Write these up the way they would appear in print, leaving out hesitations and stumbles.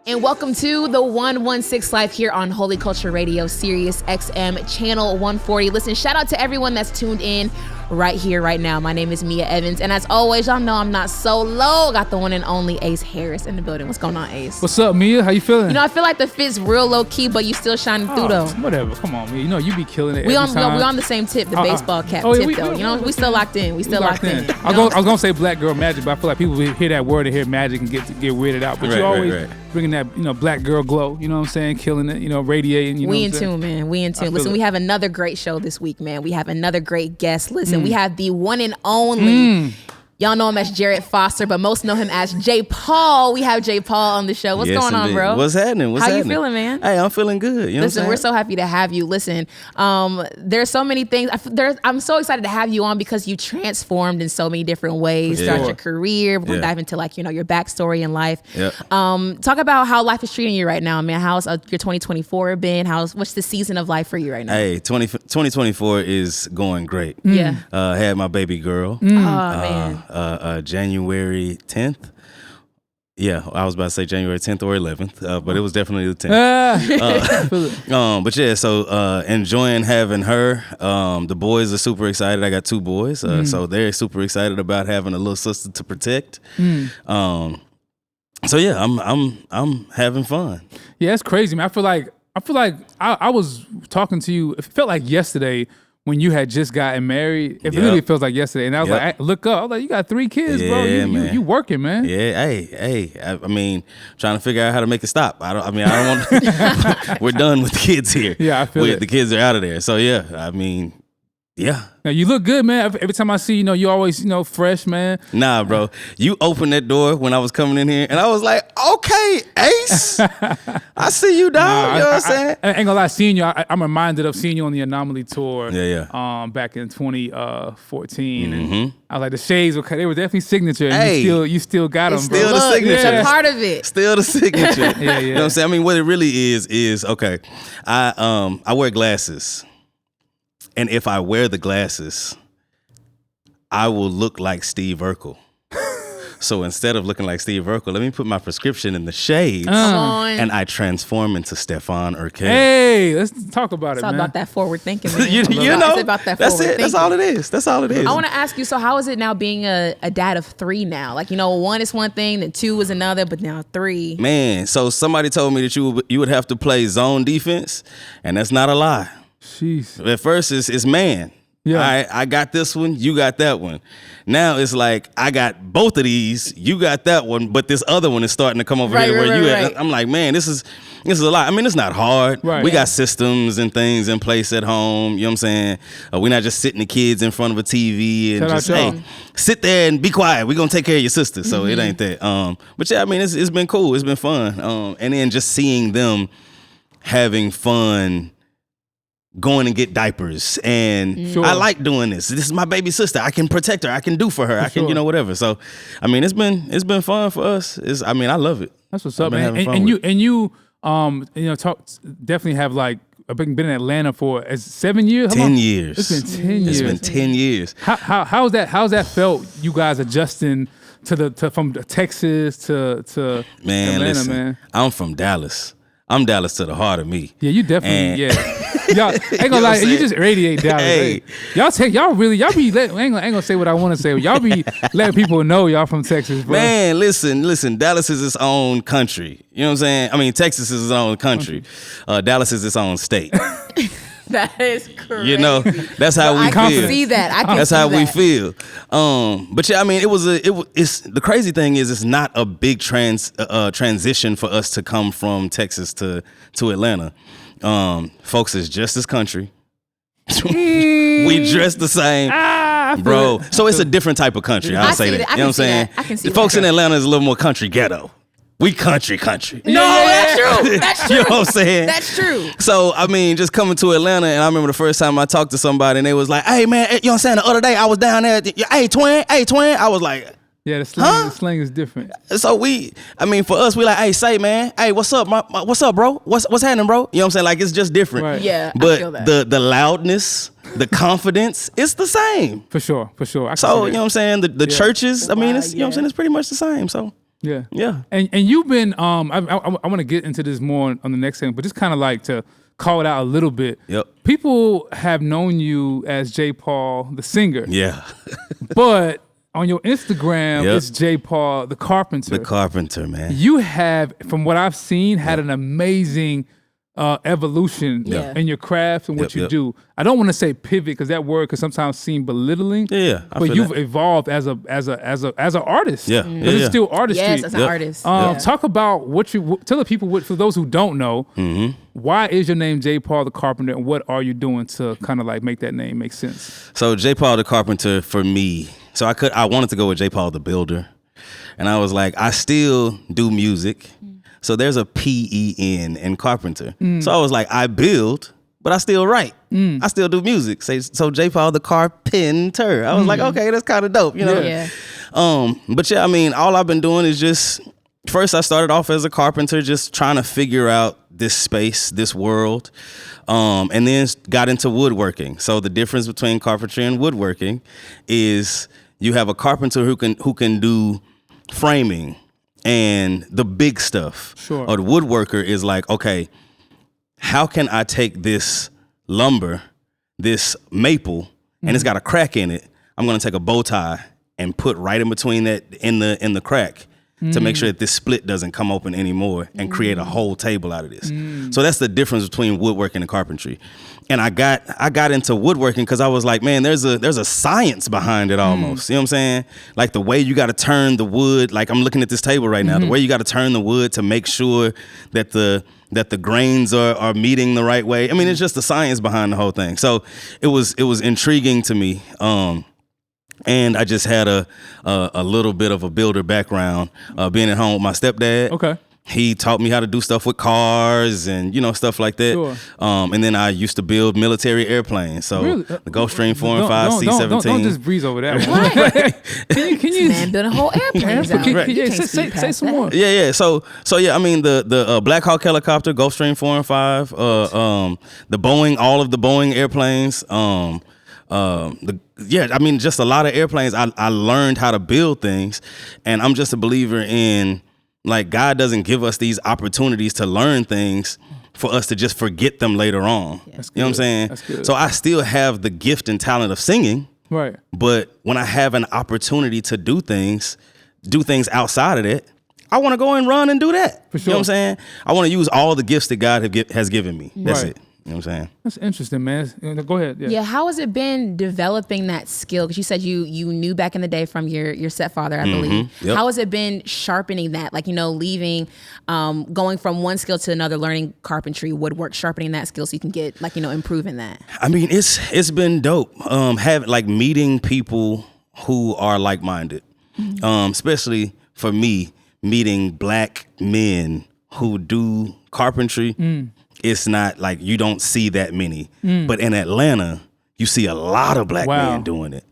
And welcome to the 116 Live here on Holy Culture Radio, Sirius XM Channel 140. Listen, shout out to everyone that's tuned in right here, right now. My name is Meah Evans, and as always, y'all know I'm not solo. Got the one and only Ace Harris in the building. What's going on, Ace? What's up, Meah? How you feeling? You know, I feel like the fit's real low key, but you still shining through though. Whatever. Come on, Meah. You know you be killing it. We every time. we on the same tip, the baseball cap tip though. You know, we still locked in. We still locked in. I was gonna say black girl magic, but I feel like people hear that word and hear magic and get weirded out. But you always bringing that black girl glow. You know what I'm saying? Killing it. Radiating. You know we in tune, man. We in tune. Listen, we have another great show this week, man. We have another great guest. Listen, we have the one and only. Y'all know him as Jared Foster, but most know him as JPaul. We have JPaul on the show. What's going on, bro? What's happening? How you feeling, man? Hey, I'm feeling good. Listen, we're so happy to have you. Listen, there's so many things. I'm so excited to have you on because you transformed in so many different ways throughout your career. We're going to dive into your backstory in life. Yep. Talk about how life is treating you right now, man. How's your 2024 been? What's the season of life for you right now? Hey, 2024 is going great. Yeah. Had my baby girl. Oh, man. January 10th. Yeah, I was about to say January 10th or 11th, but it was definitely the 10th. But yeah, so enjoying having her. The boys are super excited. I got two boys, so they're super excited about having a little sister to protect. So yeah, I'm having fun. Yeah, it's crazy, man. I feel like I was talking to you. It felt like yesterday. When you had just gotten married, it really feels like yesterday. And I was like, look up. I was like, you got 3 kids, bro. You working, man. Yeah, hey. I mean, trying to figure out how to make it stop. I don't want. We're done with the kids here. Yeah, I feel it. The kids are out of there. So yeah, I mean, yeah. Now you look good, man. Every time I see you always fresh, man. Nah, bro. You opened that door when I was coming in here, and I was like, okay, Ace. I see you, dog. You know what I'm saying? I ain't gonna lie, seeing you, I'm reminded of seeing you on the Anomaly tour. Yeah. Back in 2014, and I was like, the shades they were definitely signature. And you still got them, bro. Still the signature. It's a part of it. Still the signature. Yeah. You know what I'm saying? I mean, what it really is okay. I wear glasses. And if I wear the glasses, I will look like Steve Urkel. So instead of looking like Steve Urkel, let me put my prescription in the shades. Come on. And I transform into Stefan Urkel. Hey, let's talk about it's it, all man. about that forward thinking, man. you know, it's about that that's forward it. thinking. That's all it is. I want to ask you, so how is it now being a dad of 3 now? Like, 1 is one thing, then 2 is another, but now 3. Man, so somebody told me that you would have to play zone defense, and that's not a lie. Jeez. At first, it's man. Yeah. I got this one, you got that one. Now it's like, I got both of these, you got that one, but this other one is starting to come over here where you at. I'm like, man, this is a lot. I mean, it's not hard. Right. We got systems and things in place at home. You know what I'm saying? We're not just sitting the kids in front of a TV and just, hey, sit there and be quiet. We're going to take care of your sister. So it ain't that. But yeah, I mean, it's been cool. It's been fun. And then just seeing them having fun going and get diapers, and I like doing this. This is my baby sister. I can protect her. I can do for her. I can, whatever. So, I mean, it's been fun for us. I love it. That's what's up, man. And you definitely have been in Atlanta for 7 years. 10 years. It's been 10 years. It's been 10 years. How's that felt? You guys adjusting from Texas to Atlanta, listen, man. I'm from Dallas. I'm Dallas to the heart of me. Yeah, you definitely, Y'all ain't gonna lie, you just radiate Dallas. Hey. Y'all be I ain't gonna say what I want to say. But y'all be letting people know y'all from Texas, bro. Man, listen. Dallas is its own country. You know what I'm saying? I mean, Texas is its own country. Dallas is its own state. That is crazy. That's how we feel. I can see that. That's how we feel. But yeah, I mean, it's the crazy thing is it's not a big transition for us to come from Texas to Atlanta. Folks is just as country. We dress the same. Bro. So it's a different type of country. I'll say that. You know what I'm saying? I can see the folks in Atlanta is a little more country ghetto. We country. No, that's true. That's true. You know what I'm saying? That's true. So, I mean, just coming to Atlanta, and I remember the first time I talked to somebody, and they was like, hey, man, you know what I'm saying? The other day I was down there. Hey, twin. I was like, yeah, the slang is different. So for us, we like, hey, say, man, hey, what's up, what's up, bro? What's happening, bro? You know what I'm saying? Like, it's just different. Right. Yeah, but I feel that. the loudness, the confidence, it's the same. For sure. So, you know what I'm saying? The churches, I mean, it's, you know what I'm saying? It's pretty much the same, so. Yeah. Yeah. And you've been I want to get into this more on the next thing, but just kind of like to call it out a little bit. Yep. People have known you as JPaul the singer. Yeah. But on your Instagram, it's JPaul the Carpenter. The Carpenter, man. You have, from what I've seen, had an amazing evolution in your craft and what you do. I don't want to say pivot because that word could sometimes seem belittling. Yeah, but you've evolved as an artist. Yeah, it's still artistry. Yes, as an artist. Talk about what you tell the people. For those who don't know, why is your name JPaul the Carpenter, and what are you doing to kind of like make that name make sense? So JPaul the Carpenter for me. So I wanted to go with JPaul the Builder, and I was like, I still do music. So there's a P-E-N in Carpenter. So I was like, I build, but I still write. I still do music. So JPaul the Carpenter. I was like, okay, that's kind of dope, you know? Yeah. But yeah, I mean, all I've been doing is just, first I started off as a carpenter, just trying to figure out this space, this world. And then got into woodworking. So the difference between carpentry and woodworking is you have a carpenter who can do framing and the big stuff. Sure. Or the woodworker is like, okay, how can I take this lumber, this maple, and it's got a crack in it? I'm gonna take a bow tie and put right in between that in the crack to make sure that this split doesn't come open anymore and create a whole table out of this. So that's the difference between woodworking and carpentry. And I got into woodworking because I was like, man, there's a science behind it almost. You know what I'm saying? Like the way you got to turn the wood. Like I'm looking at this table right now. The way you got to turn the wood to make sure that the grains are meeting the right way. I mean, it's just the science behind the whole thing. So it was intriguing to me. And I just had a little bit of a builder background, being at home with my stepdad. Okay. He taught me how to do stuff with cars and, stuff like that. Sure. And then I used to build military airplanes. So really? the Gulfstream 4 and 5, C-17. Don't just breeze over that one. Can you Man building whole airplanes out. Say some more. Yeah. So yeah, I mean the Black Hawk helicopter, Gulfstream 4 and 5, the Boeing, all of the Boeing airplanes, I mean, just a lot of airplanes. I learned how to build things, and I'm just a believer in, like, God doesn't give us these opportunities to learn things for us to just forget them later on. You know what I'm saying? That's good. So I still have the gift and talent of singing, right? But when I have an opportunity to do things outside of that, I want to go and run and do that. For sure. You know what I'm saying? I want to use all the gifts that God has given me. That's Right. it. You know what I'm saying? That's interesting, man. Go ahead. Yeah, how has it been developing that skill? Because you said you knew back in the day from your stepfather, I believe. Yep. How has it been sharpening that? Like, leaving, going from one skill to another, learning carpentry, woodwork, sharpening that skill so you can get, improving that. I mean, it's been dope. Meeting people who are like-minded, especially for me, meeting black men who do carpentry. It's not like you don't see that many, but in Atlanta, you see a lot of black men doing it.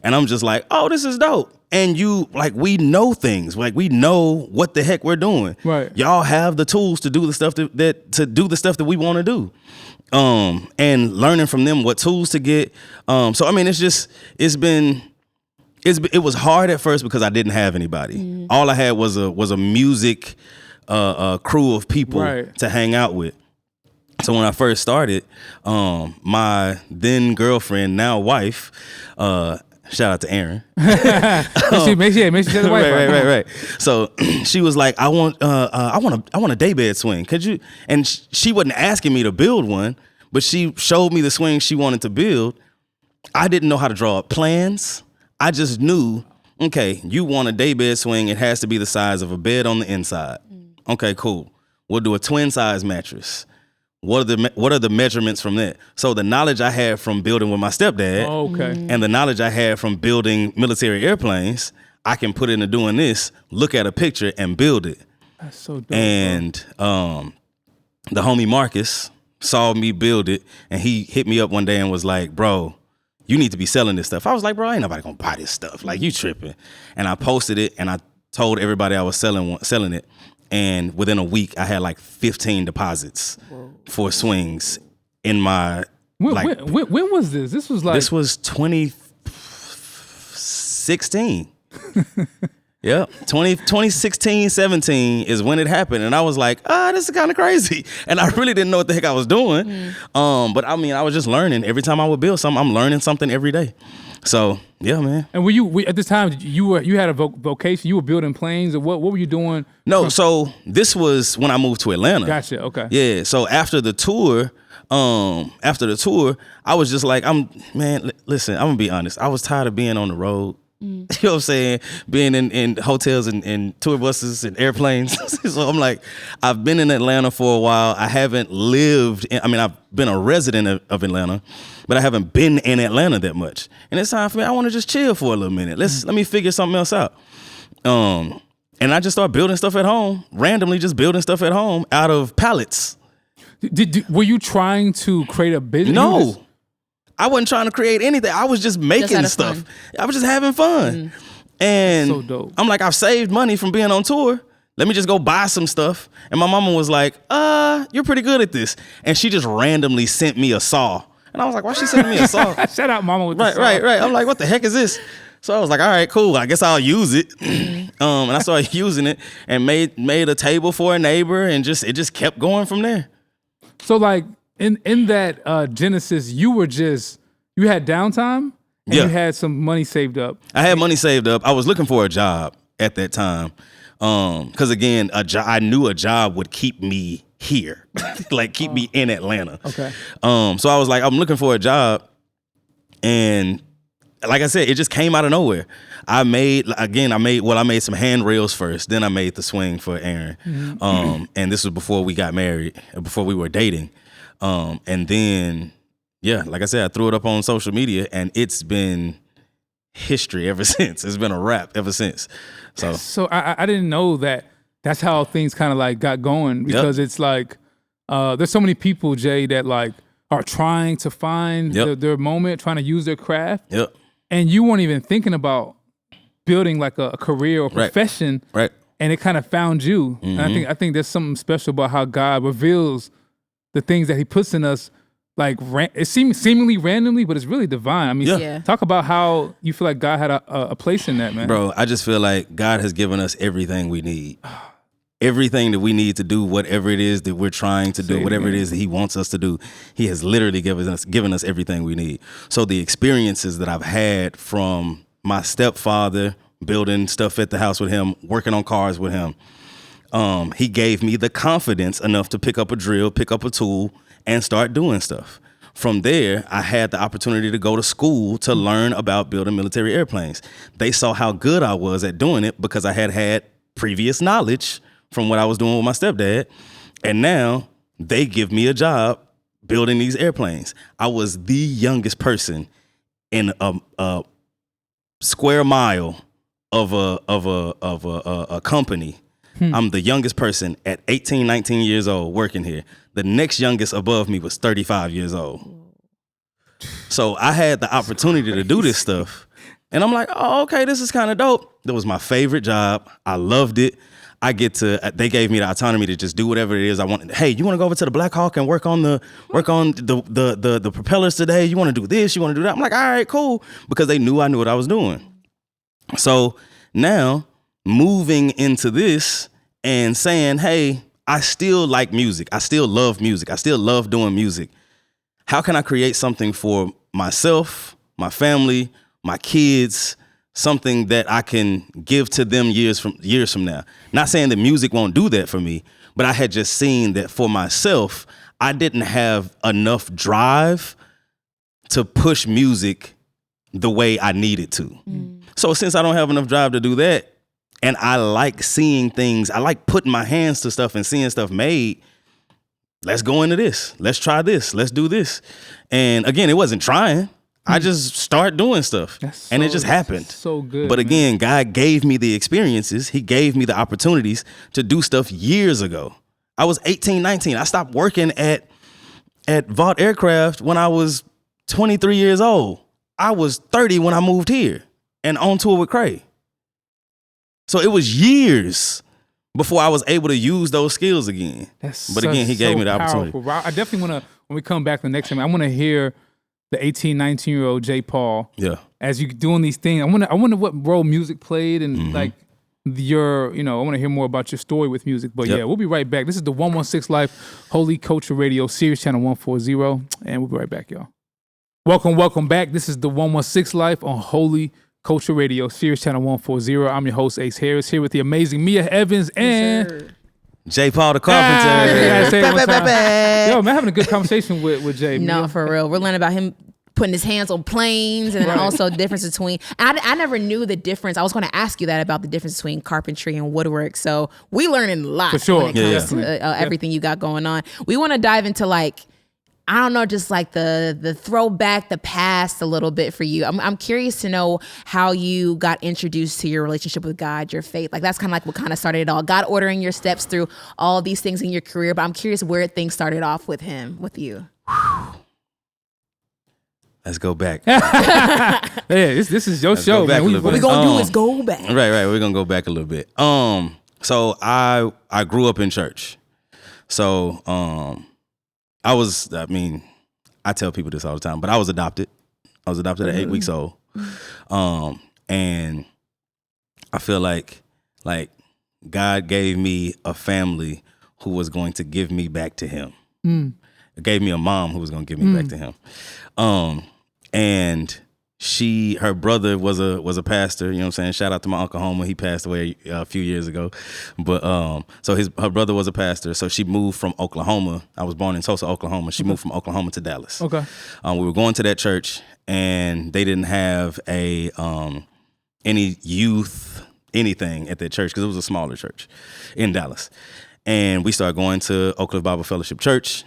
And I'm just like, oh, this is dope. And we know things, we know what the heck we're doing. Right. Y'all have the tools to do the stuff that we want to do. And learning from them what tools to get. So I mean, it was hard at first because I didn't have anybody. All I had was a music crew of people to hang out with. So when I first started, my then girlfriend, now wife, shout out to Aaron. Make sure you tell the wife. Right. So she was like, I want a daybed swing. Could you? And she wasn't asking me to build one, but she showed me the swing she wanted to build. I didn't know how to draw up plans. I just knew, okay, you want a daybed swing. It has to be the size of a bed on the inside. Okay, cool. We'll do a twin size mattress. What are the measurements from that? So the knowledge I had from building with my stepdad, and the knowledge I had from building military airplanes, I can put into doing this, look at a picture and build it. That's so dope. And the homie Marcus saw me build it, and he hit me up one day and was like, bro, you need to be selling this stuff. I was like, bro, ain't nobody gonna buy this stuff. Like, you tripping. And I posted it, and I told everybody I was selling it. And within a week, I had 15 deposits for swings in my. When was this? This was 2016. Yep. 2016, 17 is when it happened. And I was like, this is kind of crazy. And I really didn't know what the heck I was doing. But I mean, I was just learning. Every time I would build something, I'm learning something every day. So, yeah, man. And at this time, you had a vocation? You were building planes? Or what were you doing? No, so this was when I moved to Atlanta. Gotcha, okay. Yeah, so after the tour, I was just like, listen, I'm going to be honest. I was tired of being on the road. You know what I'm saying? Being in hotels and tour buses and airplanes. So I'm like, I've been in Atlanta for a while. I haven't I've been a resident of Atlanta, but I haven't been in Atlanta that much. And it's time for me. I want to just chill for a little minute. Let me figure something else out. And I just started building stuff at home, randomly just building stuff at home out of pallets. Were you trying to create a business? No. I wasn't trying to create anything. I was just making stuff. Fun. I was just having fun. And so dope. I'm like, I've saved money from being on tour. Let me just go buy some stuff. And my mama was like, you're pretty good at this. And she just randomly sent me a saw. And I was like, why she sending me a saw? Shout out mama with the saw. Right. I'm like, what the heck is this? So I was like, all right, cool. I guess I'll use it. And I started using it and made a table for a neighbor, and it just kept going from there. So like in that Genesis, you had downtime and you had some money saved up. I had money saved up. I was looking for a job at that time. Because again, I knew a job would keep me here, like keep me in Atlanta. Okay. So I was like, I'm looking for a job, and like I said, it just came out of nowhere. I made some handrails first, then I made the swing for Aaron. And this was before we got married, before we were dating. And then, like I said, I threw it up on social media, and it's been history ever since. It's been a wrap ever since. So I didn't know that that's how things kind of like got going, because it's like there's so many people, Jay, that like are trying to find their moment, trying to use their craft. Yep. And you weren't even thinking about building like a career or profession. Right. And it kind of found you. And I think there's something special about how God reveals the things that he puts in us. Like it seems seemingly randomly, but it's really divine. I mean, talk about how you feel like God had a place in that, man. Bro, I just feel like God has given us everything we need. Everything that we need to do, whatever it is that we're trying to do, whatever it is that he wants us to do, he has literally given us everything we need. So the experiences that I've had from my stepfather, building stuff at the house with him, working on cars with him, he gave me the confidence enough to pick up a drill, pick up a tool, and start doing stuff. From there, I had the opportunity to go to school to learn about building military airplanes. They saw how good I was at doing it because I had previous knowledge from what I was doing with my stepdad. And now they give me a job building these airplanes. I was the youngest person in a square mile of a company. I'm the youngest person at 18, 19 years old working here. The next youngest above me was 35 years old. So I had the opportunity to do this stuff. And I'm like, oh, okay, this is kind of dope. That was my favorite job. I loved it. They gave me the autonomy to just do whatever it is I wanted. Hey, you want to go over to the Black Hawk and work on the propellers today? You want to do this? You want to do that? I'm like, all right, cool. Because they knew I knew what I was doing. So now moving into this and saying, hey, I still like music. I still love music. I still love doing music. How can I create something for myself, my family, my kids, something that I can give to them years from now? Not saying that music won't do that for me, but I had just seen that for myself, I didn't have enough drive to push music the way I needed to. So since I don't have enough drive to do that, and I like seeing things, I like putting my hands to stuff and seeing stuff made, let's go into this. Let's try this. Let's do this. And again, it wasn't trying. I just started doing stuff, and it just happened. So good. But again, God gave me the experiences. He gave me the opportunities to do stuff years ago. I was 18, 19. I stopped working at Vought Aircraft when I was 23 years old. I was 30 when I moved here and on tour with Cray. So it was years before I was able to use those skills again. But again, he gave me the opportunity. I definitely want to, when we come back the next time, I want to hear the 18, 19-year-old JPaul. Yeah. As you doing these things, I wonder what role music played and like I want to hear more about your story with music. But yeah, we'll be right back. This is the 116 Life Holy Culture Radio, Sirius Channel 140, and we'll be right back, y'all. Welcome back. This is the 116 Life on Holy Culture Radio, Sirius Channel 140. I'm your host, Ace Harris, here with the amazing Meah Evans and JPaul the Carpenter. Yo, man, having a good conversation with Jay. No, for real. We're learning about him putting his hands on planes, and then also the difference between, I never knew the difference. I was going to ask you that about the difference between carpentry and woodwork. So we learning a lot for sure. when it comes to everything you got going on. We want to dive into I don't know, just like the throwback, the past a little bit for you. I'm curious to know how you got introduced to your relationship with God, your faith. Like that's kind of like what kind of started it all. God ordering your steps through all these things in your career, but I'm curious where things started off with you. Let's go back. Yeah, this is your show, man. What we're going to do is go back. Right. We're going to go back a little bit. So I grew up in church. So, I tell people this all the time, but I was adopted. I was adopted at 8 weeks old. And I feel like God gave me a family who was going to give me back to him. It gave me a mom who was going to give me back to him. And her brother was a pastor, you know what I'm saying? Shout out to my Uncle Homer. He passed away a few years ago. But so her brother was a pastor. So she moved from Oklahoma. I was born in Tulsa, Oklahoma. She moved from Oklahoma to Dallas. Okay. We were going to that church, and they didn't have any youth, anything at that church because it was a smaller church in Dallas. And we started going to Oak Cliff Bible Fellowship Church,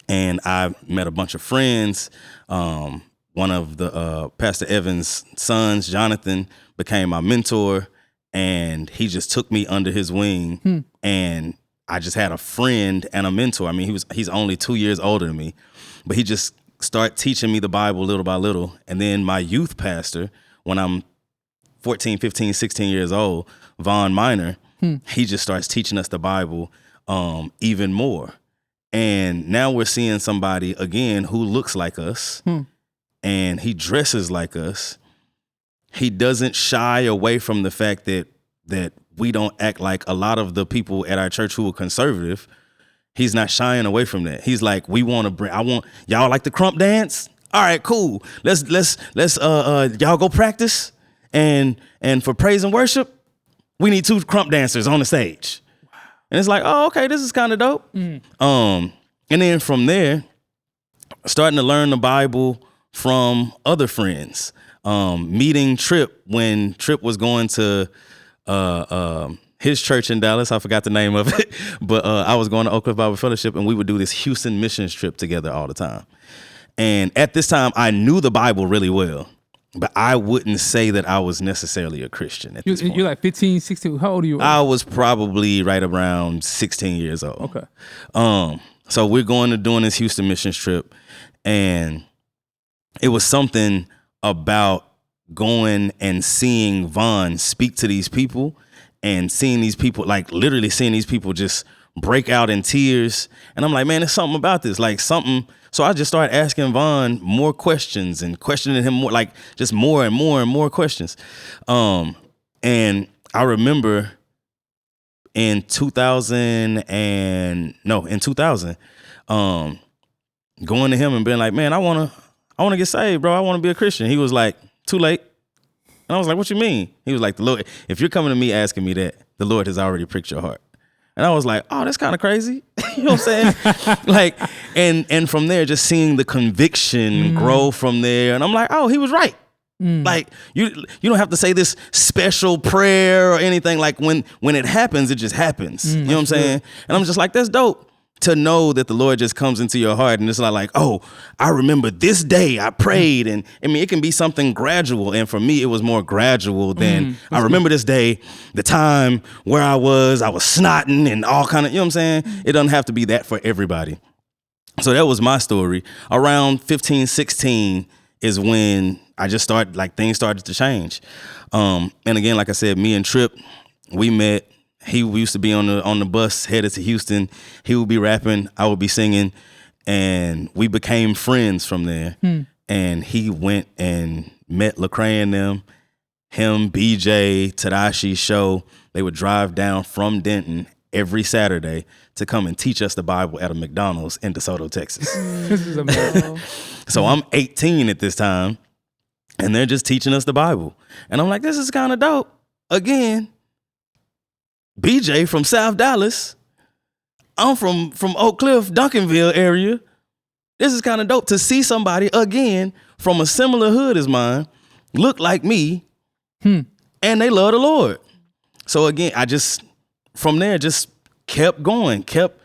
and I met a bunch of friends. One of the Pastor Evans' sons, Jonathan, became my mentor, and he just took me under his wing. And I just had a friend and a mentor. I mean, he's only 2 years older than me, but he just started teaching me the Bible little by little. And then my youth pastor, when I'm 14, 15, 16 years old, Vaughn Minor, he just starts teaching us the Bible even more. And now we're seeing somebody, again, who looks like us. And he dresses like us. He doesn't shy away from the fact that we don't act like a lot of the people at our church who are conservative. He's not shying away from that. He's like, y'all like the crump dance? All right, cool. Let's y'all go practice. And for praise and worship, we need 2 crump dancers on the stage. And it's like, oh, okay, this is kind of dope. And then from there, starting to learn the Bible from other friends, meeting Tripp when Tripp was going to his church in Dallas. I forgot the name of it, but I was going to Oak Cliff Bible Fellowship, and we would do this Houston missions trip together all the time. And at this time, I knew the Bible really well, but I wouldn't say that I was necessarily a Christian at this point. You're like 15, 16. How old are you? I was probably right around 16 years old. Okay. So we're doing this Houston missions trip, and it was something about going and seeing Vaughn speak to these people and seeing these people, like literally seeing these people just break out in tears. And I'm like, man, there's something about this, like something. So I just started asking Vaughn more questions and questioning him more, like just more and more and more questions. And I remember in 2000, going to him and being like, man, I want to get saved, bro. I want to be a Christian. He was like, too late. And I was like, what you mean? He was like, the Lord, if you're coming to me asking me that, the Lord has already pricked your heart. And I was like, oh, that's kind of crazy. You know what I'm saying? Like, and from there, just seeing the conviction grow from there. And I'm like, oh, he was right. Like, you don't have to say this special prayer or anything. Like, when it happens, it just happens. You know what I'm saying? And I'm just like, that's dope. To know that the Lord just comes into your heart and it's not like, oh, I remember this day I prayed. And I mean, it can be something gradual. And for me, it was more gradual than I remember this day, the time where I was snotting and all kind of, you know what I'm saying? It doesn't have to be that for everybody. So that was my story. Around 15, 16 is when I just started, like things started to change. And again, like I said, me and Tripp, we met. We used to be on the bus headed to Houston. He would be rapping, I would be singing, and we became friends from there. And he went and met Lecrae and them, him, BJ, Tadashi, Show, they would drive down from Denton every Saturday to come and teach us the Bible at a McDonald's in DeSoto, Texas. This is amazing. So I'm 18 at this time, and they're just teaching us the Bible. And I'm like, this is kind of dope. Again, BJ from South Dallas. I'm from Oak Cliff, Duncanville area. This is kind of dope to see somebody, again, from a similar hood as mine, look like me, and they love the Lord. So again, I just, from there, just kept going, kept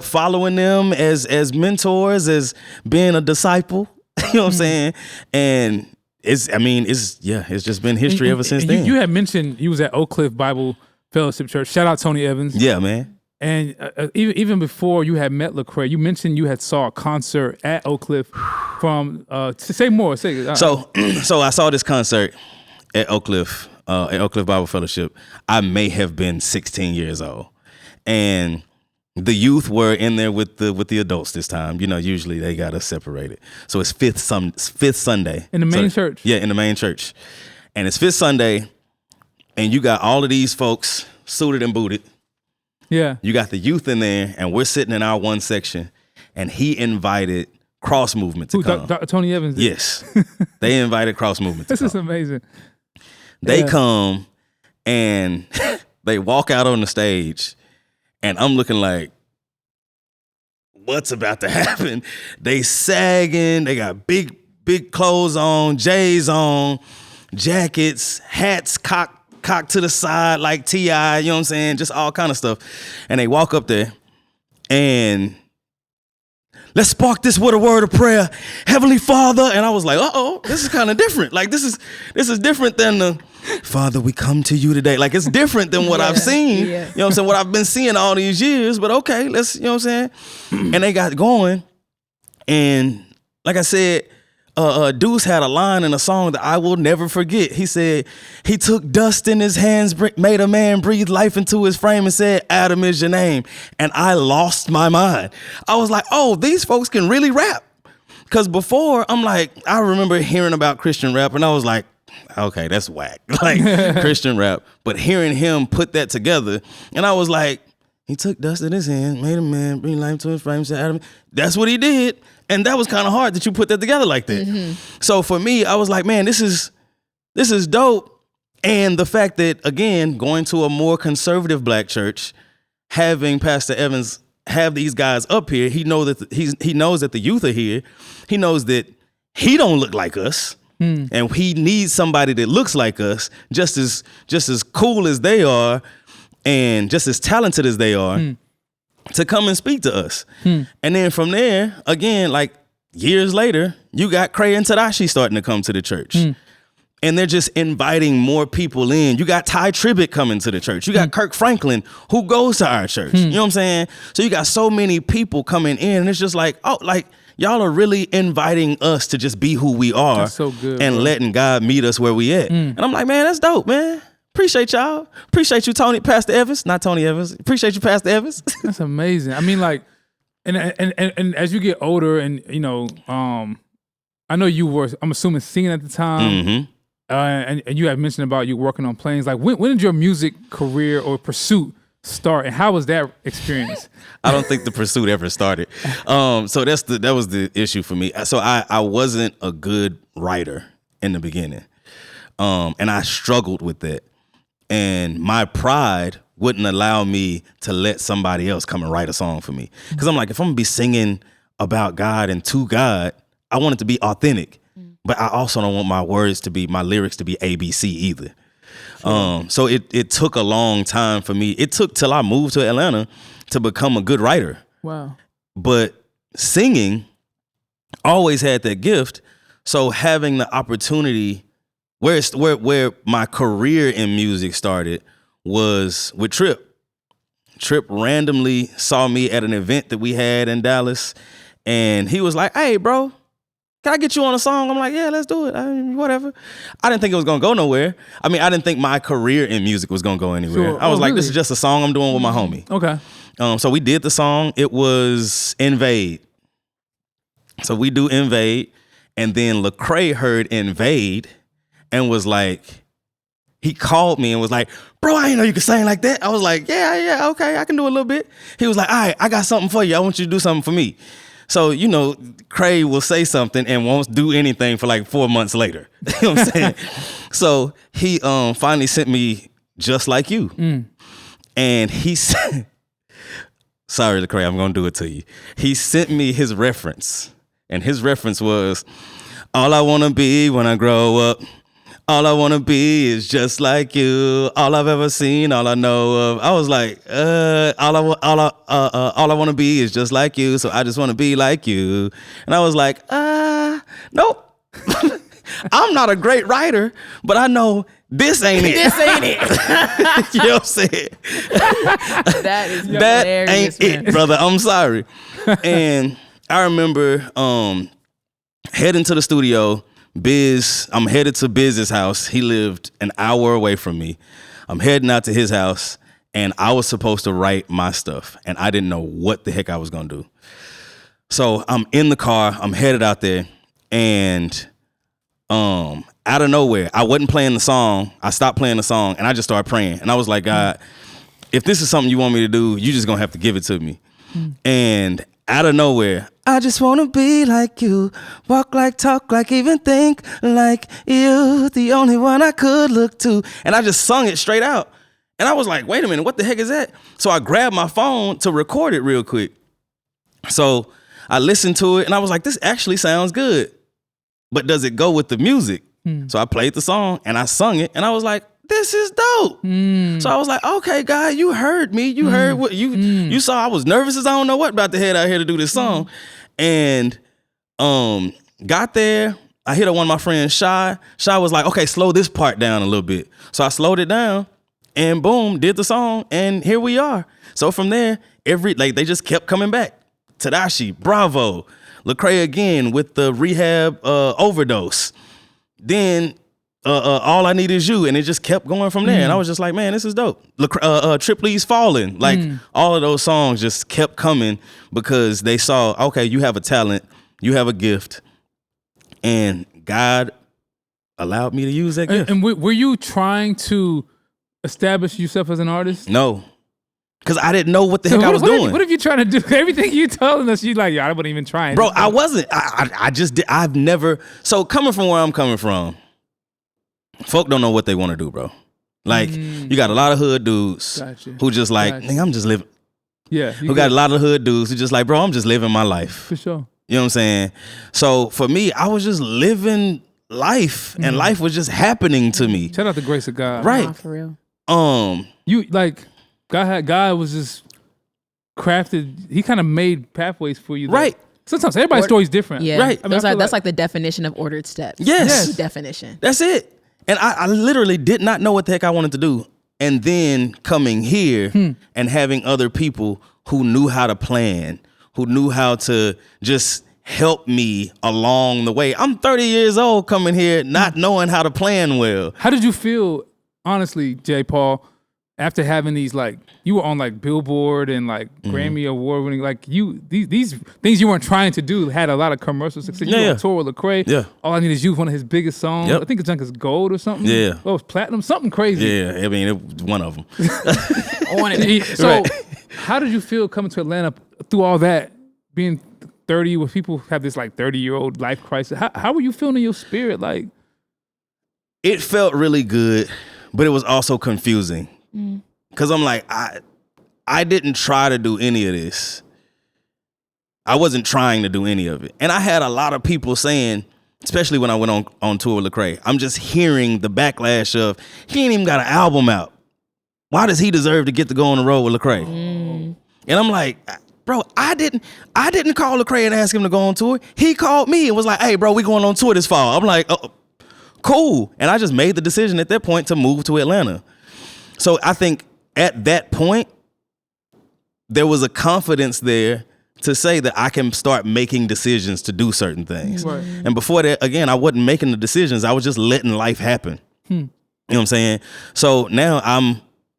following them as mentors, as being a disciple. You know what I'm saying? And it's just been history ever since then. You had mentioned you was at Oak Cliff Bible Fellowship Church. Shout out Tony Evans. Yeah, man. And even before you had met Lecrae, you mentioned you had saw a concert at Oak Cliff from. Say more. So I saw this concert at Oak Cliff Bible Fellowship. I may have been 16 years old, and the youth were in there with the adults this time. You know, usually they got us separated. So it's fifth Sunday in the main church. Yeah, in the main church, and it's fifth Sunday, and you got all of these folks suited and booted. Yeah. You got the youth in there, and we're sitting in our one section, and he invited Cross Movement to come. Tony Evans did. Yes. They invited Cross Movement to come. This is amazing. They come, and they walk out on the stage, and I'm looking like, what's about to happen? They sagging, they got big clothes on, J's on, jackets, hats cocked to the side like T.I., you know what I'm saying? Just all kind of stuff. And they walk up there and let's spark this with a word of prayer. Heavenly Father. And I was like, uh-oh, this is kind of different. Like this is different than the Father, we come to you today. Like it's different than what I've seen. Yeah. You know what I'm saying? What I've been seeing all these years. But okay, let's, you know what I'm saying? And they got going. And like I said, Deuce had a line in a song that I will never forget. He said, he took dust in his hands, made a man breathe life into his frame and said, Adam is your name. And I lost my mind. I was like, oh, these folks can really rap. Because before, I'm like, I remember hearing about Christian rap and I was like, okay, that's whack. Like Christian rap. But hearing him put that together, and I was like, he took dust in his hands, made a man breathe life into his frame, said, Adam. That's what he did. And that was kind of hard that you put that together like that. Mm-hmm. So for me, I was like, man, this is dope. And the fact that, again, going to a more conservative black church, having Pastor Evans have these guys up here, he knows that he knows that the youth are here. He knows that he don't look like us. And he needs somebody that looks like us, just as cool as they are and just as talented as they are. To come and speak to us. And then from there, again, like years later, you got Cray and Tadashi starting to come to the church. And they're just inviting more people in. You got Ty Tribbett coming to the church. You got Kirk Franklin, who goes to our church. You know what I'm saying? So you got so many people coming in, and it's just like, oh, like y'all are really inviting us to just be who we are. That's so good, and bro. Letting God meet us where we at. And I'm like, man, that's dope, man. Appreciate y'all. Appreciate you, Pastor Evans. Not Tony Evans. Appreciate you, Pastor Evans. That's amazing. I mean, like, and as you get older, and you know, I know you were, I'm assuming, singing at the time, and you had mentioned about you working on planes. Like, when did your music career or pursuit start, and how was that experience? I don't think the pursuit ever started. So that was the issue for me. So I wasn't a good writer in the beginning, and I struggled with that. And my pride wouldn't allow me to let somebody else come and write a song for me. Because I'm like, if I'm going to be singing about God and to God, I want it to be authentic. But I also don't want my lyrics to be ABC either. So it took a long time for me. It took till I moved to Atlanta to become a good writer. Wow. But singing, always had that gift. So having the opportunity, where my career in music started was with Trip. Trip randomly saw me at an event that we had in Dallas, and he was like, hey, bro, can I get you on a song? I'm like, yeah, let's do it. Whatever. I didn't think it was going to go nowhere. I mean, I didn't think my career in music was going to go anywhere. Sure. I was like, really? This is just a song I'm doing with my homie. Okay. So we did the song. It was Invade. So we do Invade, and then Lecrae heard Invade and was like, he called me and was like, bro, I didn't know you could sing like that. I was like, yeah, okay, I can do a little bit. He was like, all right, I got something for you. I want you to do something for me. So, you know, Craig will say something and won't do anything for like 4 months later. You know what I'm saying? So he finally sent me Just Like You. And he said, sorry, Craig, I'm going to do it to you. He sent me his reference. And his reference was, all I want to be when I grow up, all I want to be is just like you. All I've ever seen, all I know of. I was like, all I want to be is just like you. So I just want to be like you. And I was like, nope. I'm not a great writer, but I know this ain't it. This ain't it. You know what I'm saying? That ain't man. it, brother. I'm sorry. And I remember heading to the studio. I'm headed to Biz's house. He lived an hour away from me. I'm heading out to his house, and I was supposed to write my stuff, and I didn't know what the heck I was gonna do. So I'm in the car, I'm headed out there, and out of nowhere, I wasn't playing the song. I stopped playing the song, and I just started praying. And I was like, God, if this is something you want me to do, you just gonna have to give it to me. And out of nowhere, I just want to be like you, walk like, talk like, even think like you, the only one I could look to. And I just sung it straight out. And I was like, wait a minute, what the heck is that? So I grabbed my phone to record it real quick. So I listened to it and I was like, this actually sounds good. But does it go with the music? So I played the song and I sung it and I was like, this is dope. So I was like, okay, God, you heard me. You heard what you saw. I was nervous as I don't know what about to head out here to do this song. And got there. I hit on one of my friends, Shy. Shy was like, okay, slow this part down a little bit. So I slowed it down and boom, did the song. And here we are. So from there, they just kept coming back. Tadashi, Bravo, Lecrae again with the Rehab Overdose. Then All I Need Is You, and it just kept going from there. And I was just like, man, this is dope. Tripley's Falling, like all of those songs just kept coming because they saw, okay, you have a talent, you have a gift, and God allowed me to use that gift. And were you trying to establish yourself as an artist? No, because I didn't know what the heck I was doing. What if you trying to do everything you telling us? You like, I wasn't even trying. Bro, I wasn't. I just did. I've never. So coming from where I'm coming from, folk don't know what they want to do, bro. Like, you got a lot of hood dudes who just like, nigga, I'm just living. Yeah. Who got a lot of hood dudes who just like, bro, I'm just living my life. For sure. You know what I'm saying? So for me, I was just living life and life was just happening to me. Shout out the grace of God. Right. Oh, for real. You like, God was just crafted. He kind of made pathways for you. Right. Sometimes everybody's story is different. Yeah. Right. I mean, that's like the definition of ordered steps. Yes. Definition. That's it. And I literally did not know what the heck I wanted to do. And then coming here and having other people who knew how to plan, who knew how to just help me along the way. I'm 30 years old coming here not knowing how to plan well. How did you feel, honestly, JPaul, after having these, like, you were on like Billboard and like Grammy Award winning, like these things you weren't trying to do had a lot of commercial success. You were on tour with Lecrae. Yeah. All I Need Is You, one of his biggest songs. I think it's junk is gold or something. Yeah. Oh, it was platinum, something crazy. Yeah, I mean, it was one of them. So how did you feel coming to Atlanta through all that, being 30, where people have this like 30-year-old life crisis? How were you feeling in your spirit? Like, it felt really good, but it was also confusing. Cause I'm like, I didn't try to do any of this. I wasn't trying to do any of it. And I had a lot of people saying, especially when I went on tour with Lecrae, I'm just hearing the backlash of, he ain't even got an album out. Why does he deserve to get to go on the road with Lecrae? And I'm like, bro, I didn't call Lecrae and ask him to go on tour. He called me and was like, hey, bro, we going on tour this fall. I'm like, oh, cool. And I just made the decision at that point to move to Atlanta. So I think at that point, there was a confidence there to say that I can start making decisions to do certain things. Right. And before that, again, I wasn't making the decisions. I was just letting life happen. You know what I'm saying? So now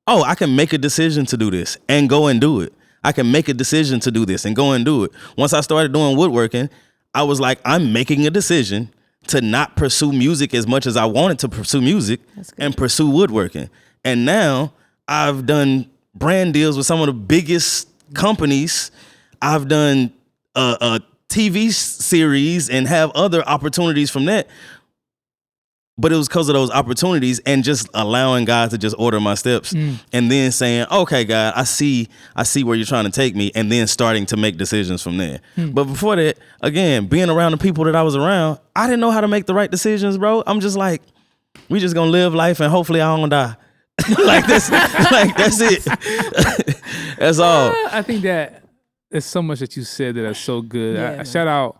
I can make a decision to do this and go and do it. I can make a decision to do this and go and do it. Once I started doing woodworking, I was like, I'm making a decision to not pursue music as much as I wanted to pursue music and pursue woodworking. And now I've done brand deals with some of the biggest companies. I've done a TV series and have other opportunities from that. But it was because of those opportunities and just allowing God to just order my steps and then saying, okay, God, I see where you're trying to take me, and then starting to make decisions from there. But before that, again, being around the people that I was around, I didn't know how to make the right decisions, bro. I'm just like, we just gonna live life and hopefully I don't die. That's it. That's all. I think that there's so much that you said that is so good. Yeah, I shout out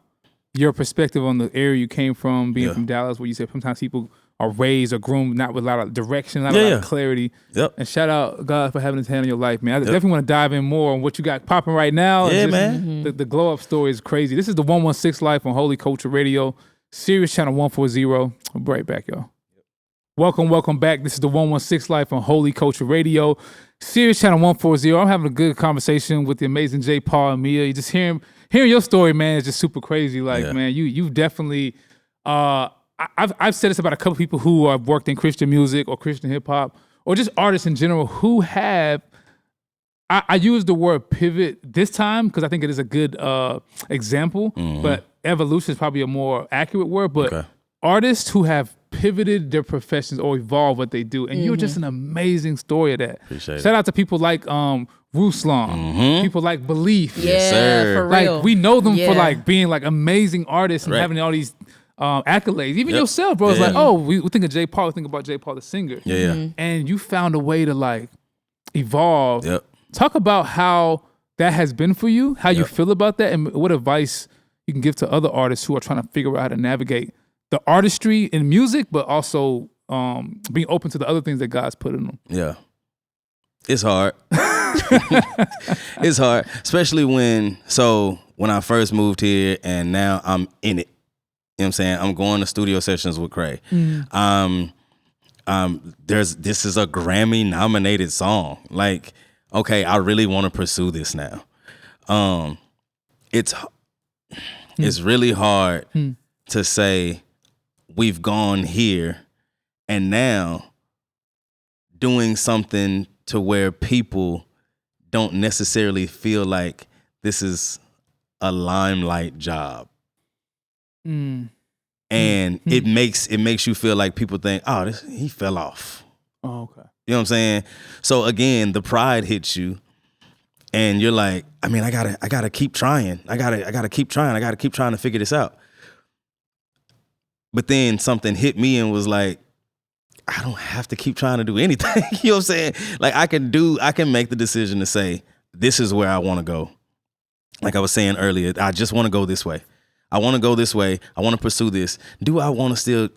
your perspective on the area you came from, being from Dallas, where you said sometimes people are raised or groomed not with a lot of direction, not a lot of clarity. Yep. And shout out God for having his hand on your life, man. I definitely want to dive in more on what you got popping right now. Yeah, man. The glow up story is crazy. This is the 116 Life on Holy Culture Radio, Sirius Channel 140. We'll be right back, y'all. Welcome back. This is the 116 Life on Holy Culture Radio, Sirius Channel 140. I'm having a good conversation with the amazing JPaul and Meah. You just hearing your story, man, is just super crazy. Like, man, you definitely. I've said this about a couple people who have worked in Christian music or Christian hip hop or just artists in general who have. I use the word pivot this time because I think it is a good example, but evolution is probably a more accurate word. But artists who have pivoted their professions or evolved what they do, and you're just an amazing story of that. Appreciate Shout out to people like Ruslan, people like Belief. Yes, sir. For real. Like we know them for like being like amazing artists and having all these accolades. Even yourself, bro. It's like, oh, we think of JPaul, we think about JPaul the singer. And you found a way to like evolve. Talk about how that has been for you, how you feel about that, and what advice you can give to other artists who are trying to figure out how to navigate the artistry in music, but also being open to the other things that God's put in them. Yeah. It's hard. It's hard, especially when I first moved here and now I'm in it. You know what I'm saying? I'm going to studio sessions with Cray. This is a Grammy nominated song. Like, okay, I really want to pursue this now. It's really hard to say we've gone here and now doing something to where people don't necessarily feel like this is a limelight job. And it makes you feel like people think, oh, he fell off. Oh, okay. You know what I'm saying? So again, the pride hits you and you're like, I mean, I gotta keep trying. I gotta keep trying. I gotta keep trying to figure this out. But then something hit me and was like, I don't have to keep trying to do anything. You know what I'm saying? Like I can make the decision to say, this is where I want to go. Like I was saying earlier, I just want to go this way. I want to go this way. I want to pursue this. Do I want to still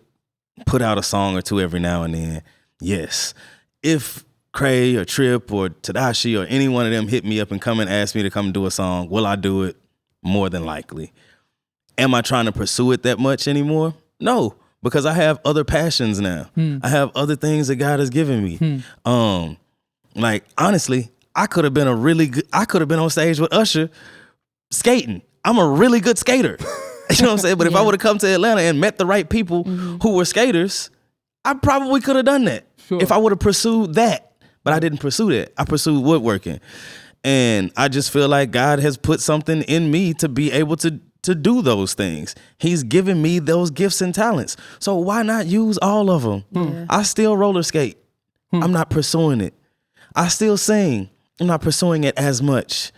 put out a song or two every now and then? Yes. If Cray or Trip or Tadashi or any one of them hit me up and come and ask me to come do a song, will I do it? More than likely. Am I trying to pursue it that much anymore? No, because I have other passions now. I have other things that God has given me. Like honestly, I could have been on stage with Usher skating. I'm a really good skater. You know what I'm saying? But if I would have come to Atlanta and met the right people who were skaters, I probably could have done that. Sure. If I would have pursued that. But I didn't pursue that. I pursued woodworking. And I just feel like God has put something in me to be able to do those things. He's given me those gifts and talents. So why not use all of them? Yeah. I still roller skate. I'm not pursuing it. I still sing. I'm not pursuing it as much.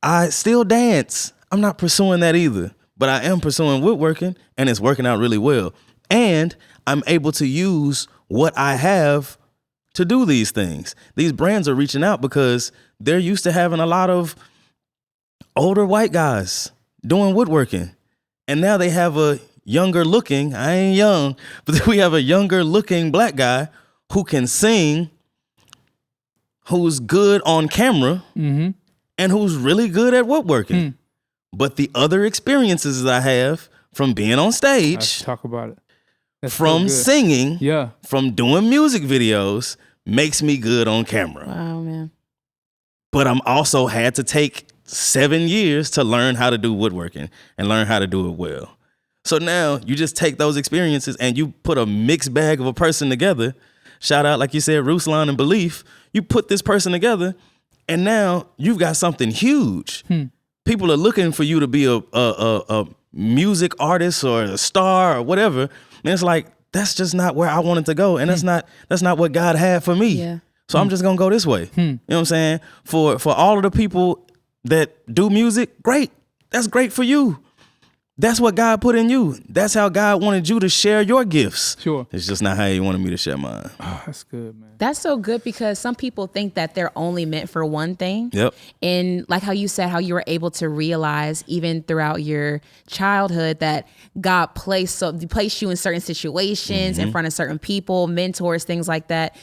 I still dance. I'm not pursuing that either. But I am pursuing woodworking, and it's working out really well. And I'm able to use what I have to do these things. These brands are reaching out because they're used to having a lot of older white guys doing woodworking. And now they have a younger looking, I ain't young, but we have a younger looking black guy who can sing, who's good on camera, and who's really good at woodworking. But the other experiences that I have from being on stage, let's talk about it. That's from so singing, yeah, from doing music videos, makes me good on camera. Wow, man. But I'm also had to take 7 years to learn how to do woodworking and learn how to do it well. So now you just take those experiences and you put a mixed bag of a person together. Shout out, like you said, Ruslan and Belief. You put this person together, and now you've got something huge. People are looking for you to be a music artist or a star or whatever. And it's like, that's just not where I wanted to go, and that's not what God had for me. Yeah. So I'm just gonna go this way. You know what I'm saying? For all of the people that do music, great. That's great for you. That's what God put in you. That's how God wanted you to share your gifts. Sure. It's just not how He wanted me to share mine. Oh, that's good, man. That's so good because some people think that they're only meant for one thing. Yep. And like how you said, how you were able to realize even throughout your childhood that God placed you in certain situations, in front of certain people, mentors, things like that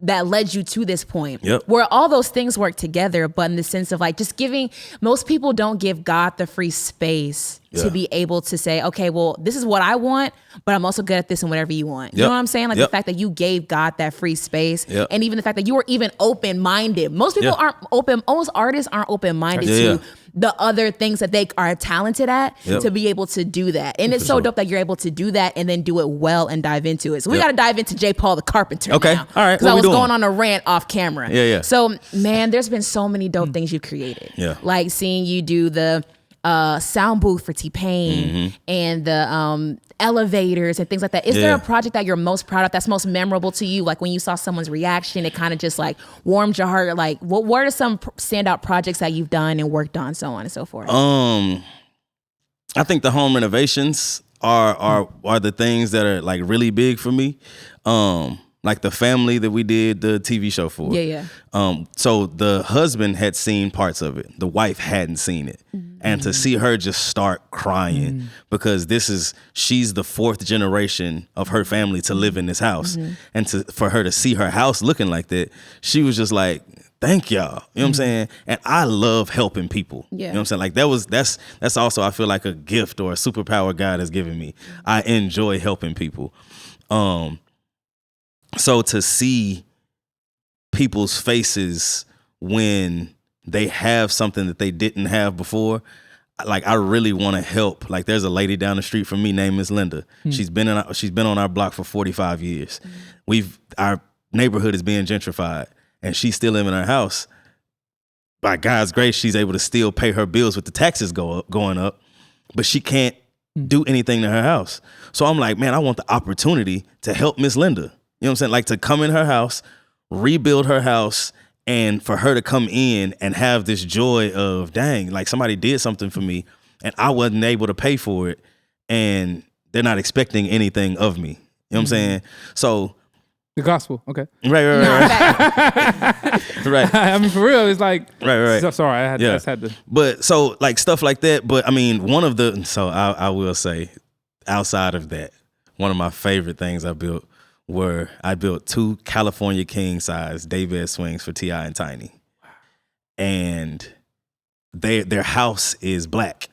led you to this point. Yep. Where all those things work together, but in the sense of like just giving, most people don't give God the free space to be able to say, okay, well, this is what I want, but I'm also good at this and whatever you want. You know what I'm saying? Like the fact that you gave God that free space, and even the fact that you were even open-minded. Most people aren't open, most artists aren't open-minded to the other things that they are talented at to be able to do that. And it's so dope that you're able to do that and then do it well and dive into it. So we got to dive into JPaul the Carpenter Okay. now. All right. Because I was going on a rant off camera. Yeah. So, man, there's been so many dope things you've created. Yeah. Like seeing you do the sound booth for T-Pain and the elevators and things like that. Is there a project that you're most proud of, that's most memorable to you? Like when you saw someone's reaction, it kind of just like warmed your heart. Like what are some standout projects that you've done and worked on, so on and so forth? I think the home renovations are the things that are like really big for me. Like the family that we did the TV show for. Yeah. So the husband had seen parts of it. The wife hadn't seen it. And to see her just start crying because she's the fourth generation of her family to live in this house. And for her to see her house looking like that, she was just like, thank y'all. You know what I'm saying? And I love helping people. You know what I'm saying? Like that's also, I feel like a gift or a superpower God has given me. I enjoy helping people. So to see people's faces when they have something that they didn't have before, like I really want to help. Like there's a lady down the street from me named Miss Linda. She's been on our block for 45 years. Our neighborhood is being gentrified, and she's still living in her house. By God's grace, she's able to still pay her bills with the taxes going up, but she can't do anything to her house. So I'm like, man, I want the opportunity to help Miss Linda. You know what I'm saying? Like to come in her house, rebuild her house, and for her to come in and have this joy of, dang, like somebody did something for me and I wasn't able to pay for it, and they're not expecting anything of me. You know what I'm saying? So the gospel, okay. Right. Right. I mean, for real, it's like, right. So, sorry, I just had to. But so like stuff like that. But I mean, I will say, outside of that, one of my favorite things I built I built 2 California king size daybed swings for T.I. and Tiny. And their house is black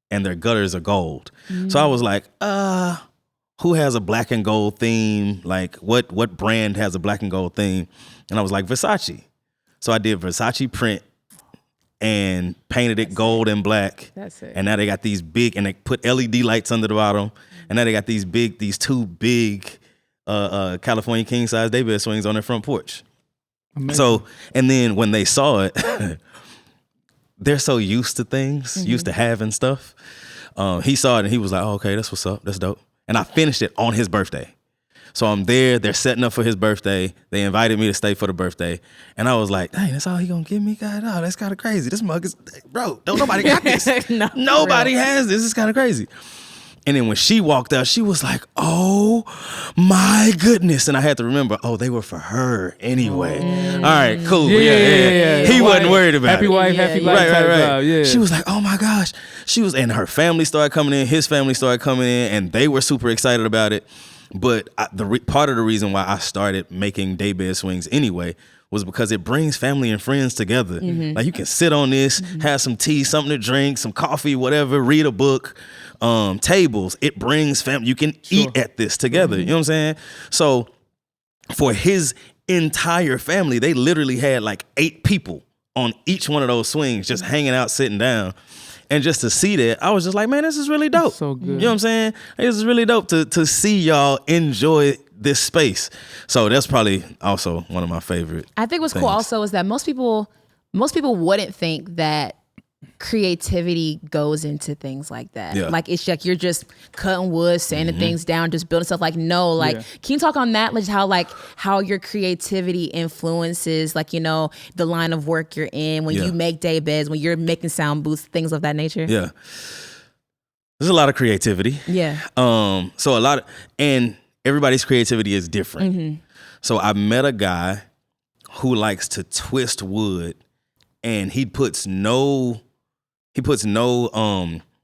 and their gutters are gold. So I was like, who has a black and gold theme? Like what brand has a black and gold theme? And I was like, Versace. So I did Versace print and painted it gold and black. That's it. And now they got these big, and they put LED lights under the bottom. And now they got these 2 big California king size daybed swings on their front porch. Amazing. So, and then when they saw it, they're so used to things, used to having stuff. He saw it and he was like, oh, okay, that's what's up. That's dope. And I finished it on his birthday. So I'm there, they're setting up for his birthday. They invited me to stay for the birthday. And I was like, dang, that's all he gonna give me? God, oh, that's kind of crazy. This mug is, bro, nobody got this. Nobody has this. It's kind of crazy. And then when she walked out, she was like, oh my goodness. And I had to remember, they were for her anyway. All right, cool. Yeah. He wasn't worried about happy it. Wife, happy life. Right. Yeah. She was like, oh my gosh. And her family started coming in, his family started coming in, and they were super excited about it. But part of the reason why I started making daybed swings anyway was because it brings family and friends together. Like you can sit on this, have some tea, something to drink, some coffee, whatever, read a book. Tables, it brings family. You can eat at this together. You know what I'm saying? So for his entire family, they literally had like 8 people on each one of those swings, just hanging out, sitting down. And just to see that, I was just like, man, this is really dope. That's so good. You know what I'm saying? This is really dope to see y'all enjoy this space. So that's probably also one of my favorite. I think what's cool also is that most people wouldn't think that creativity goes into things like that. Yeah. Like it's like you're just cutting wood, sanding things down, just building stuff. Like no, like can you talk on that? Like how your creativity influences like, you know, the line of work you're in when you make day beds, when you're making sound booths, things of that nature. Yeah. There's a lot of creativity. Yeah. So a lot of, and everybody's creativity is different. So I met a guy who likes to twist wood, and he puts no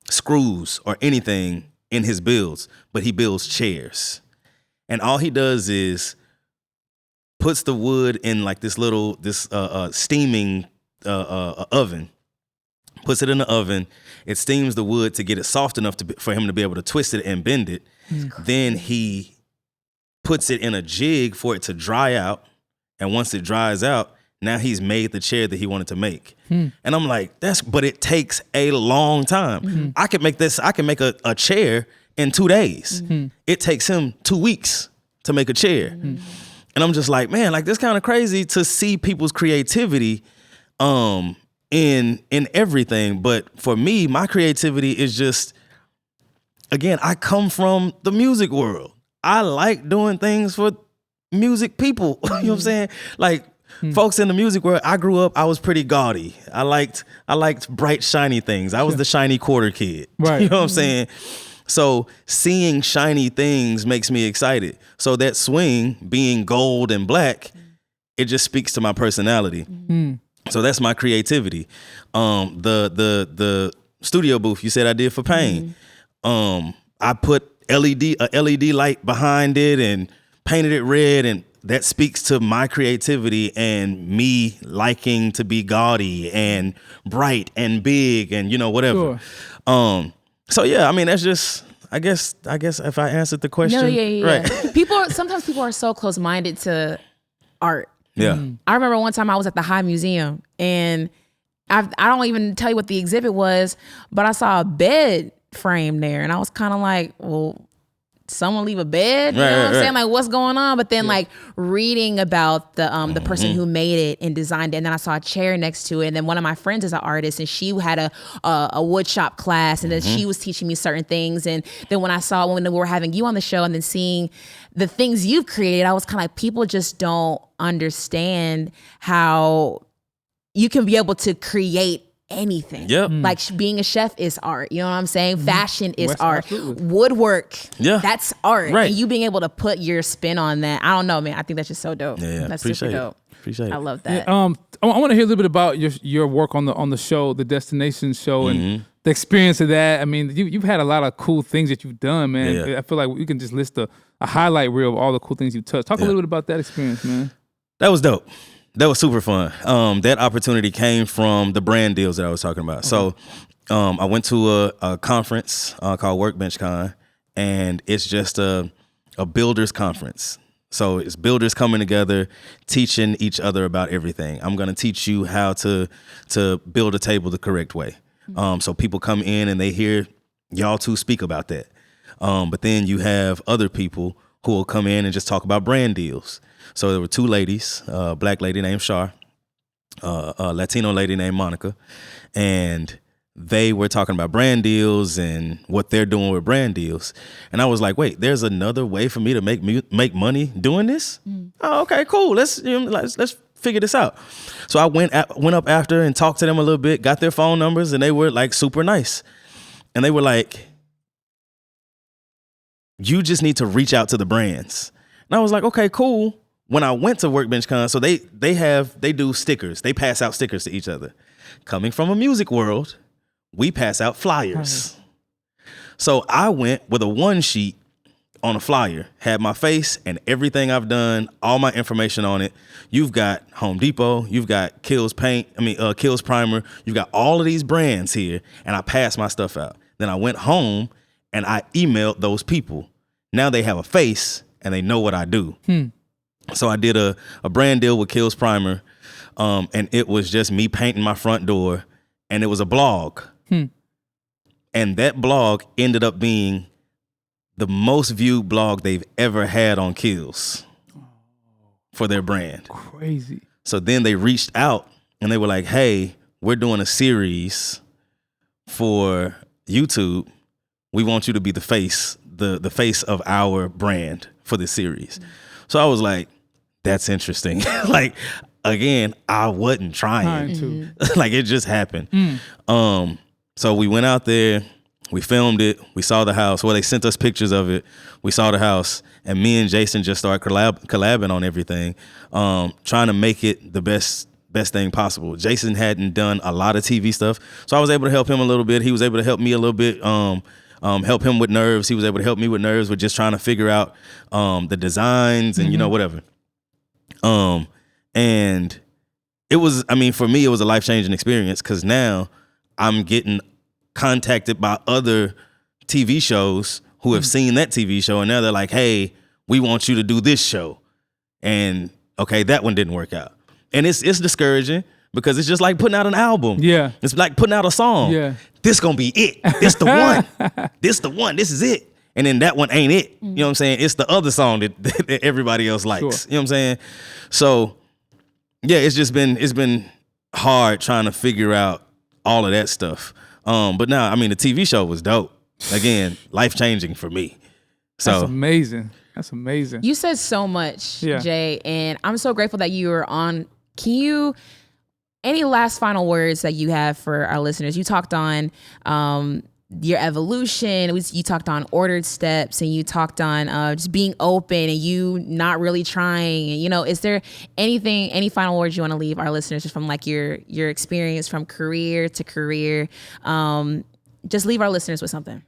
screws or anything in his builds, but he builds chairs. And all he does is puts the wood in like this steaming oven, puts it in the oven. It steams the wood to get it soft enough for him to be able to twist it and bend it. Then he puts it in a jig for it to dry out. And once it dries out, now he's made the chair that he wanted to make. And I'm like, but it takes a long time. I can make a chair in 2 days. It takes him 2 weeks to make a chair. And I'm just like, man, like this kind of crazy to see people's creativity in everything. But for me, my creativity is just, again, I come from the music world. I like doing things for music people. You know what I'm saying? Like, folks in the music world, I grew up, I was pretty gaudy. I liked bright, shiny things. I was the shiny quarter kid. Right. You know what I'm saying? So seeing shiny things makes me excited. So that swing being gold and black, it just speaks to my personality. So that's my creativity. The studio booth you said I did for Pain. I put a LED light behind it and painted it red, and that speaks to my creativity and me liking to be gaudy and bright and big and, you know, whatever. Sure. So yeah, I mean, that's just, I guess if I answered the question. No, yeah. Right. Sometimes people are so close-minded to art. Yeah. I remember one time I was at the High Museum, and I don't even tell you what the exhibit was, but I saw a bed frame there, and I was kind of like, well, someone leave a bed? You know what I'm saying? Like, what's going on? But then like reading about the person who made it and designed it, and then I saw a chair next to it, and then one of my friends is an artist, and she had a wood shop class, and then she was teaching me certain things. And then when we were having you on the show and then seeing the things you've created, I was kind of like, people just don't understand how you can be able to create anything. Yep. Like being a chef is art. You know what I'm saying? Fashion is art. Absolutely. Woodwork. Yeah. That's art. Right. And you being able to put your spin on that. I don't know, man. I think that's just so dope. Yeah. That's super dope. Appreciate it. I love that. Yeah, I want to hear a little bit about your work on the show, the Destination show, and the experience of that. I mean, you've had a lot of cool things that you've done, man. Yeah. I feel like we can just list a highlight reel of all the cool things you touched. Talk a little bit about that experience, man. That was dope. That was super fun. That opportunity came from the brand deals that I was talking about. Okay. So I went to a conference called Workbench Con, and it's just a builders conference. So it's builders coming together, teaching each other about everything. I'm going to teach you how to build a table the correct way. So people come in and they hear y'all two speak about that. But then you have other people who will come in and just talk about brand deals. So there were two ladies, a black lady named Shar, a Latino lady named Monica, and they were talking about brand deals and what they're doing with brand deals. And I was like, wait, there's another way for me to make money doing this? Oh, okay, cool. Let's figure this out. So I went up after and talked to them a little bit, got their phone numbers, and they were like super nice. And they were like, you just need to reach out to the brands. And I was like, okay, cool. When I went to Workbench Con, so they do stickers. They pass out stickers to each other. Coming from a music world, we pass out flyers. So I went with a 1-sheet on a flyer, had my face and everything I've done, all my information on it. You've got Home Depot, you've got Kills Primer, you've got all of these brands here, and I passed my stuff out. Then I went home and I emailed those people. Now they have a face and they know what I do. So I did a brand deal with Kills Primer, and it was just me painting my front door, and it was a blog. And that blog ended up being the most viewed blog they've ever had on Kills for their brand. Crazy. So then they reached out and they were like, hey, we're doing a series for YouTube. We want you to be the face, the face of our brand for this series. So I was like, that's interesting. Like, again, I wasn't trying to. Like, it just happened. So we went out there, we filmed it, we saw the house. Well, they sent us pictures of it. We saw the house, and me and Jason just started collabing on everything, trying to make it the best thing possible. Jason hadn't done a lot of TV stuff, so I was able to help him a little bit. He was able to help me a little bit, help him with nerves. He was able to help me with nerves with just trying to figure out the designs and, you know, whatever. And it was, I mean, for me, it was a life-changing experience because now I'm getting contacted by other TV shows who have seen that TV show, and now they're like, hey, we want you to do this show. And okay, that one didn't work out. And it's discouraging because it's just like putting out an album. Yeah. It's like putting out a song. Yeah. This gonna be it. This the one. This the one. This is it. And then that one ain't it. You know what I'm saying? It's the other song that everybody else likes. Sure. You know what I'm saying? So yeah, it's been hard trying to figure out all of that stuff. But now, I mean, the TV show was dope. Again, life-changing for me. So that's amazing. That's amazing. You said so much, Jay, and I'm so grateful that you were on. Any last final words that you have for our listeners? You talked on your evolution. You talked on ordered steps, and you talked on just being open and you not really trying. You know, is there any final words you want to leave our listeners just from like your experience from career to career? Just leave our listeners with something.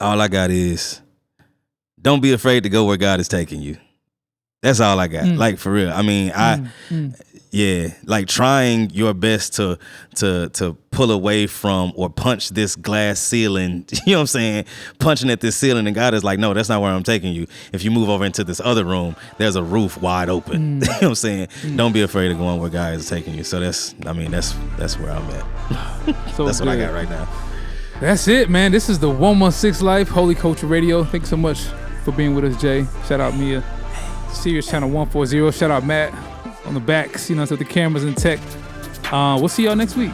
All I got is, don't be afraid to go where God is taking you. That's all I got. Like, for real. I mean, like trying your best to pull away from or punch this glass ceiling, you know what I'm saying? Punching at this ceiling, and God is like, no, that's not where I'm taking you. If you move over into this other room, there's a roof wide open. You know what I'm saying? Don't be afraid of going where God is taking you. So that's where I'm at. So that's what I got right now. That's it, man. This is the 116 Life Holy Culture Radio. Thanks so much for being with us, Jay. Shout out Meah. Sirius Channel 140. Shout out Matt on the backs, you know, so the cameras and tech. We'll see y'all next week.